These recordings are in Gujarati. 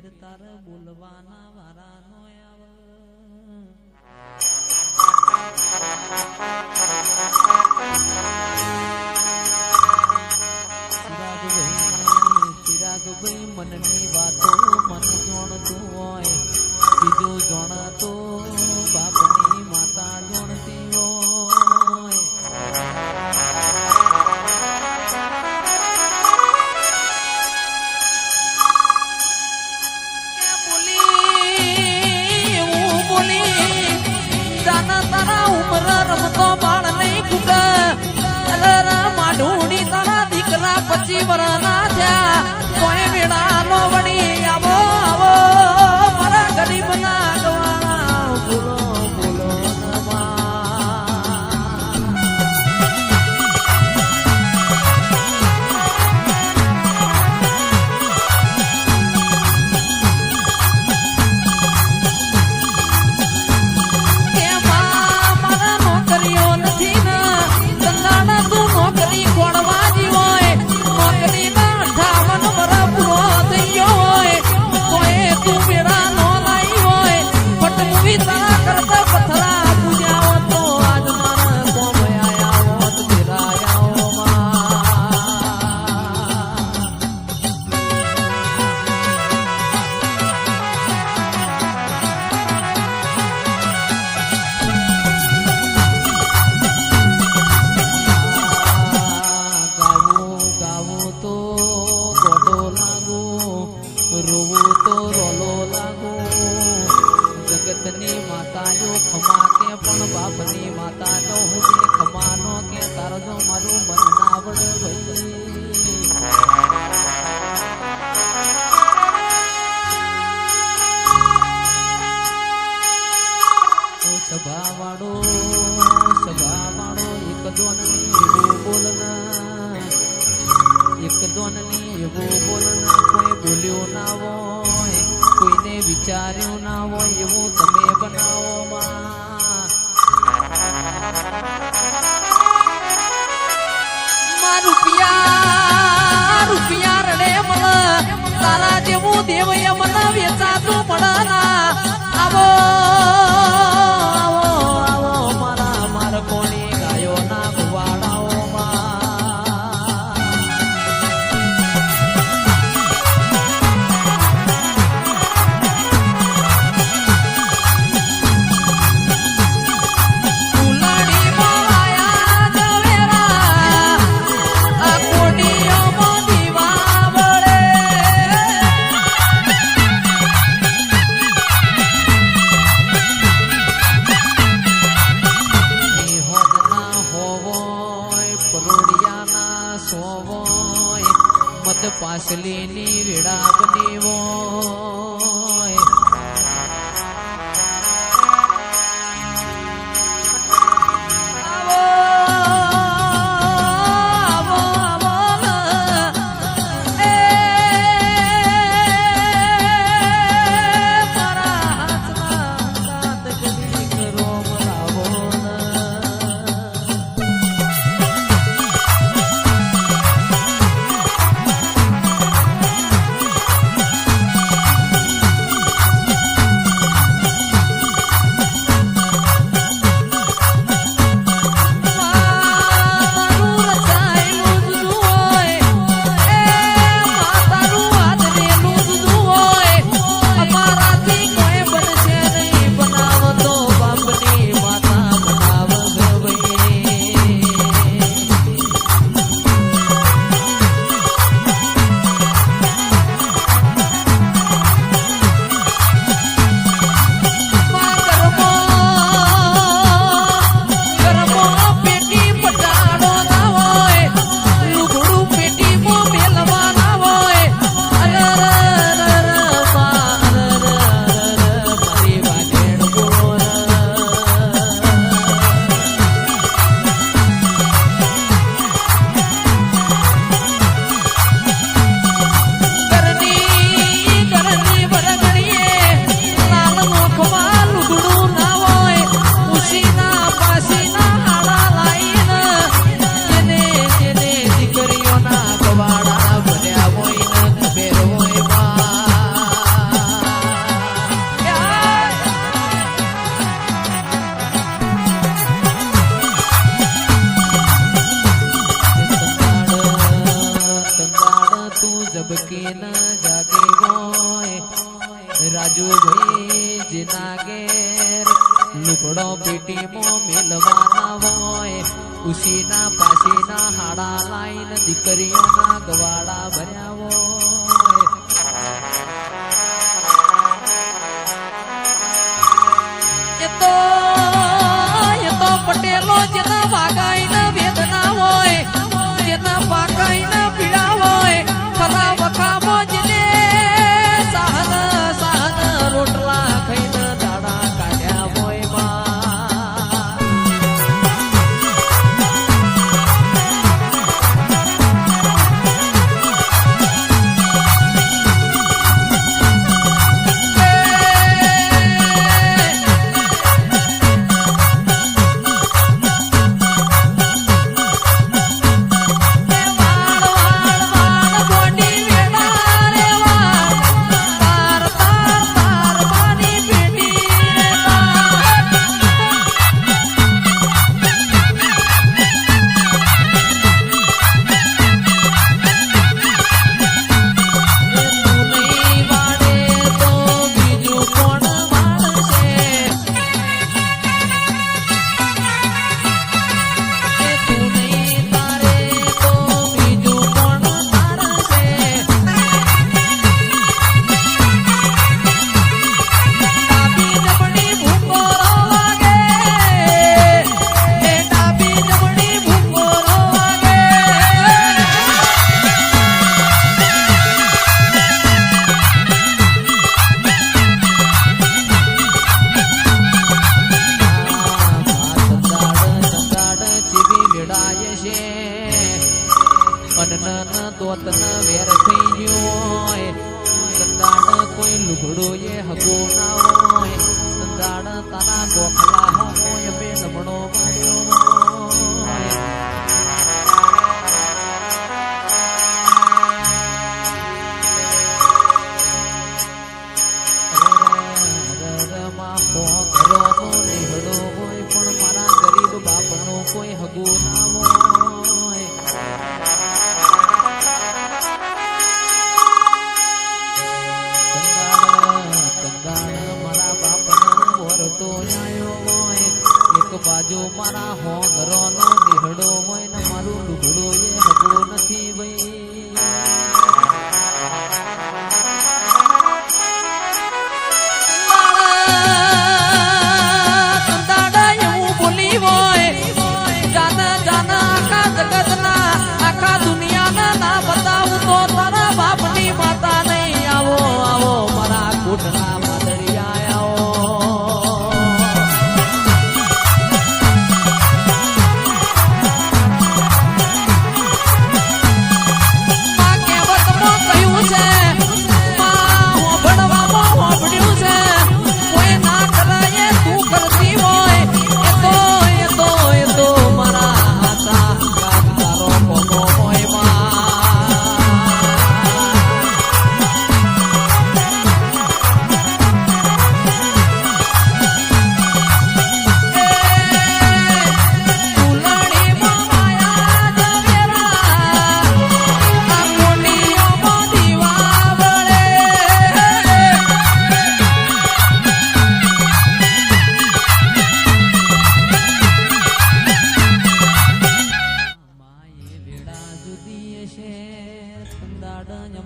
ફેર તાર બોલવાના વારા નો આવે ચિરાગભાઈ મનની વાતો મન જોણતું હોય બીજું જોણતો બાપની માતા જોણતી હોય રમતો બાળ નહીં કુકા માઢુડી તારા દીકરા 25 વર્ષના થયા કોઈ વેળા નો વળી આવો આવો મારા ગરીબ ના ગવાના બોલો બોલો જગતની માતાઓ ખમા કે પણ બાપની માતા નો હું ખમાનો કે તારો જો મારું મન ના આવડે ભાઈ સભા વાળો એક દોનની એવું બોલના એક દોનની એવું બોલના કોઈ બોલ્યો ના હોય કોઈને વિચાર્યું ના હોય એવું તમે બનાવો માં રૂપિયા રડે મળ તારા જેવું દેવ મને વેચાતું મળે ના આવો આવો આવો મારા કોની ગાયો ના ગુવાડાઓ પાસલીની વેડા બની હોય તું જબકી ન જાગે હોય રાજુભાઈ જીના ઘેર લુગડો પેટીમાં મેલવાના હોય ઉશીના પાસીના હાડા લાઈન દીકરીઓના ગવાડા ભર્યા હોય એ તો પટેલો જેના વાગાઈના વેદના હોય જેના વાગાઈના પીડા હોય ખરા વખામાં જેને સાહન રોટલા ખાઈને દાડા કાઢ્યા હોય દોતન વેર થઈ ગયો હોય સંદાડ કોઈ લુગડો એ હગો ના હોય સંદાડ તારા ગોખલા હોય બે નમણો માર્યો હોય પણ મારા ગરીબ બાપનો કોઈ હગો ના હોય બાજુ મારા હોંગરો નો નિહડો હોય ને મારું લુગડો એ હગો નથી ભાઈ એવું બોલી હોય આખા જગત ના આખા દુનિયા ના બતાવું તો તારા બાપની માતા નહીં આવો આવો મારા કુટના માદડિયા આવો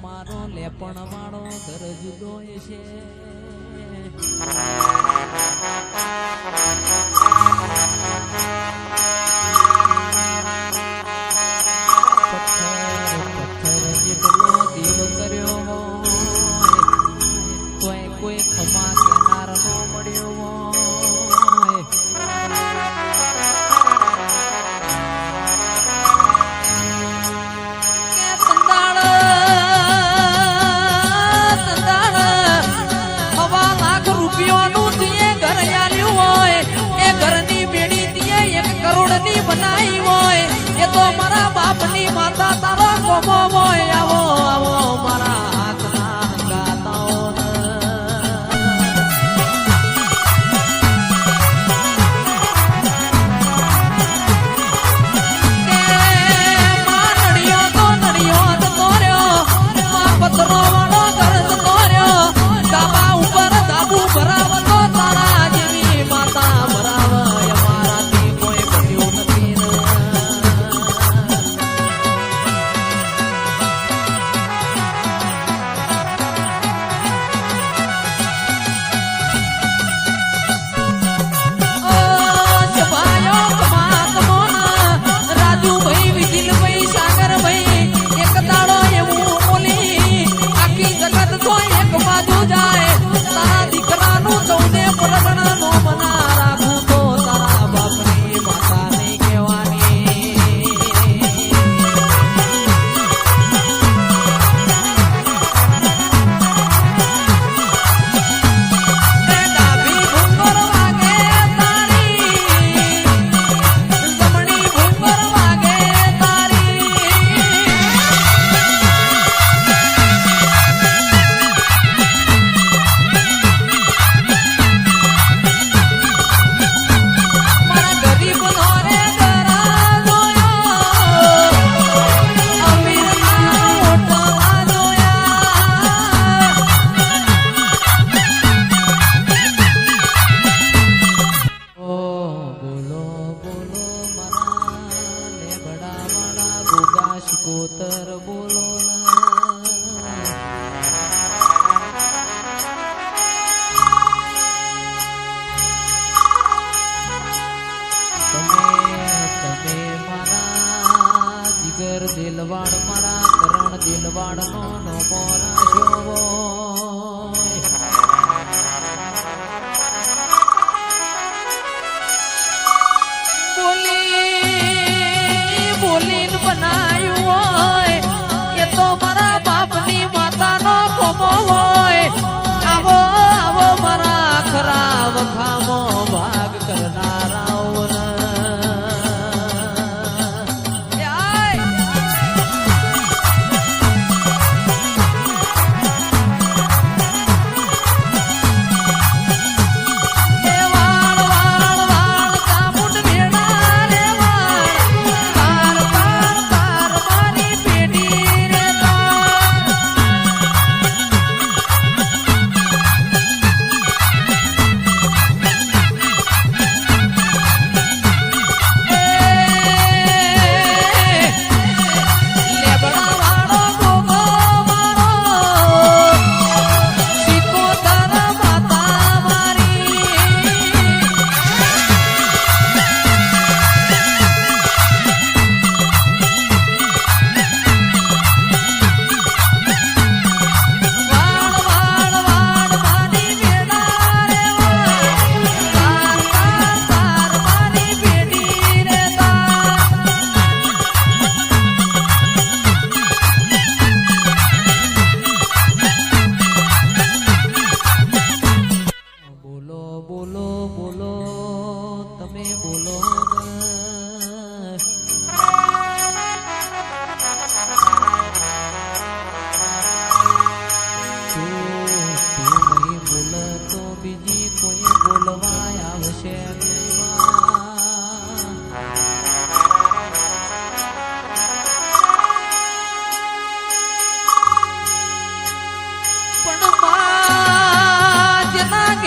મારો લેપણ વાળો ઘર જુદો છે પથ્થર જેટલો દેવ કર્યો હોય કોઈ ખમા કેનાર નો મળ્યો હોય રૂપિયાનું ઘર યાર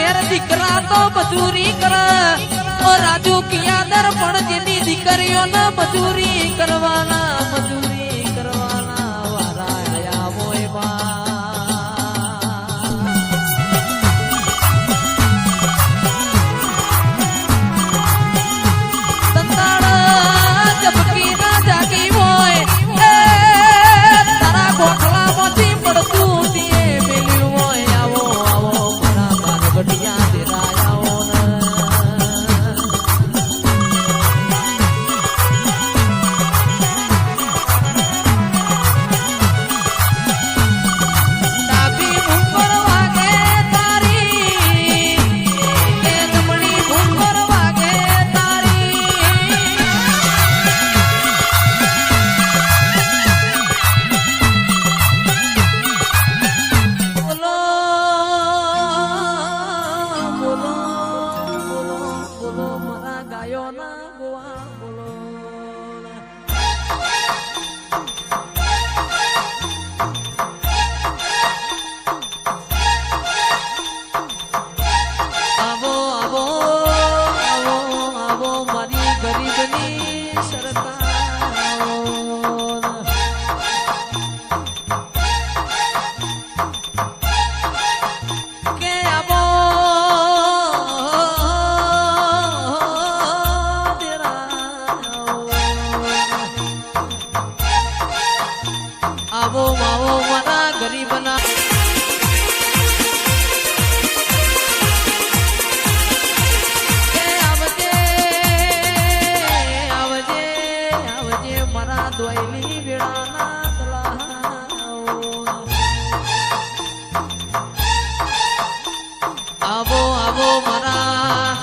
ઘેર દીકરા તો મજૂરી કરે ઓ રાજુ કિયાદર પણ જેની દીકરીઓને મજૂરી કરવાના વારા આયા મોય જબકી ના જાગી હોય તારા ગોખલામાંથી પડતું દિયે મેલ્યું હોય આવો મારા કાનગઢિયા દેરાયાઓ ડાબી ઉપર વાગે તારી કે જમણી ઉપર વાગે તારી બોલો મારા ગાયો ના ગોવા બોલો આવો મારી ગરીબની સરકાર કે આવો આવો મારા ગરીબના આવજે મારા દોયલી વેળાના તલાવ આવો મારા